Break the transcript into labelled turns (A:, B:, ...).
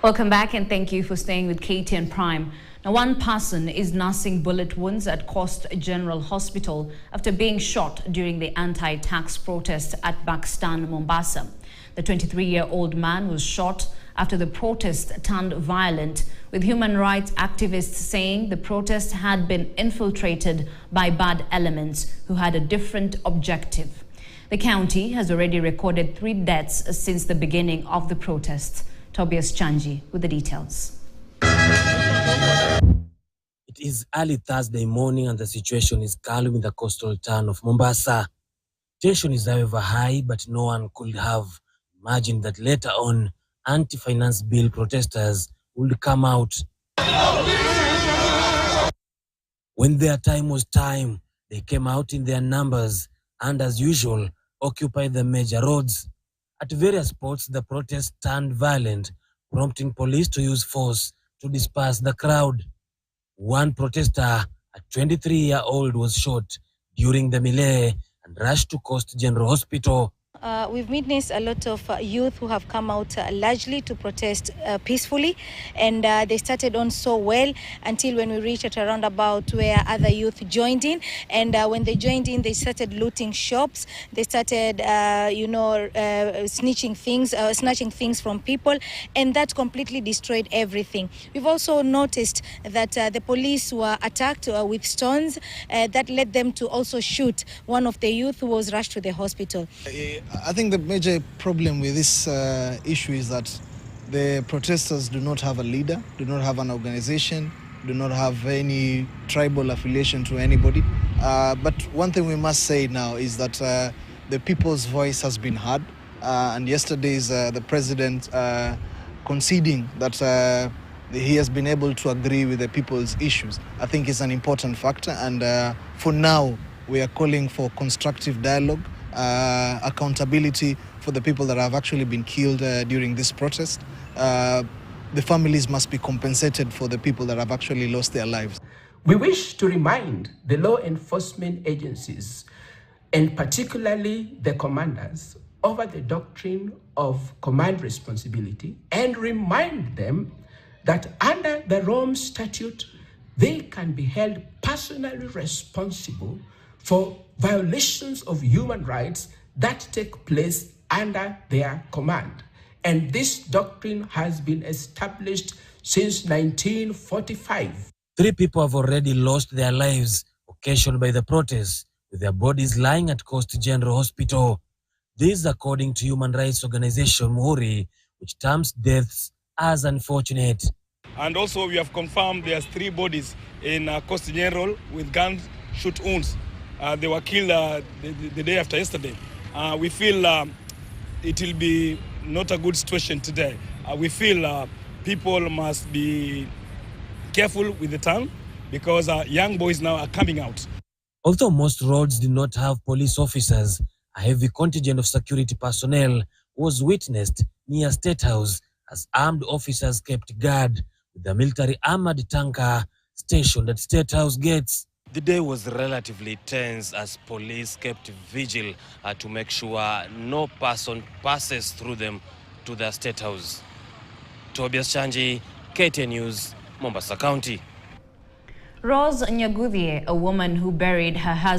A: Welcome back and thank you for staying with KTN Prime. Now, one person is nursing bullet wounds at Coast General Hospital after being shot during the anti-tax protest at Bakstan, Mombasa. The 23-year-old man was shot after the protest turned violent, with human rights activists saying the protest had been infiltrated by bad elements who had a different objective. The county has already recorded 3 deaths since the beginning of the protests. Tobias Chanji with the details.
B: It is early Thursday morning and the situation is calm in the coastal town of Mombasa. Tension is however high, but no one could have imagined that later on anti-finance bill protesters would come out. When their time was time, they came out in their numbers and as usual occupied the major roads. At various spots, the protest turned violent, prompting police to use force to disperse the crowd. One protester, a 23-year-old, was shot during the melee and rushed to Coast General Hospital.
C: We've witnessed a lot of youth who have come out largely to protest peacefully, and they started on so well until when we reached at a roundabout where other youth joined in, and when they joined in, they started looting shops. They started, snatching things from people, and that completely destroyed everything. We've also noticed that the police were attacked with stones that led them to also shoot one of the youth who was rushed to the hospital.
D: I think the major problem with this issue is that the protesters do not have a leader, do not have an organization, do not have any tribal affiliation to anybody. But one thing we must say now is that the people's voice has been heard. And yesterday's the president conceding that he has been able to agree with the people's issues, I think is an important factor. And for now, we are calling for constructive dialogue, accountability for the people that have actually been killed during this protest. The families must be compensated for the people that have actually lost their lives.
E: We wish to remind the law enforcement agencies, and particularly the commanders, over the doctrine of command responsibility, and remind them that under the Rome Statute, they can be held personally responsible for violations of human rights that take place under their command. And this doctrine has been established since 1945.
B: 3 people have already lost their lives occasioned by the protests, with their bodies lying at Coast General Hospital. This according to human rights organization Muhuri, which terms deaths as unfortunate.
F: And also we have confirmed there's 3 bodies in Coast General with gunshot wounds. They were killed the day after yesterday. We feel it will be not a good situation today. We feel people must be careful with the town because young boys now are coming out.
B: Although most roads did not have police officers, a heavy contingent of security personnel was witnessed near State House as armed officers kept guard with the military armored tanker stationed at State House gates. The day was relatively tense as police kept vigil to make sure no person passes through them to the State House. Tobias Chanji, KTN News, Mombasa County.
A: Rose Nyagudhie, a woman who buried her husband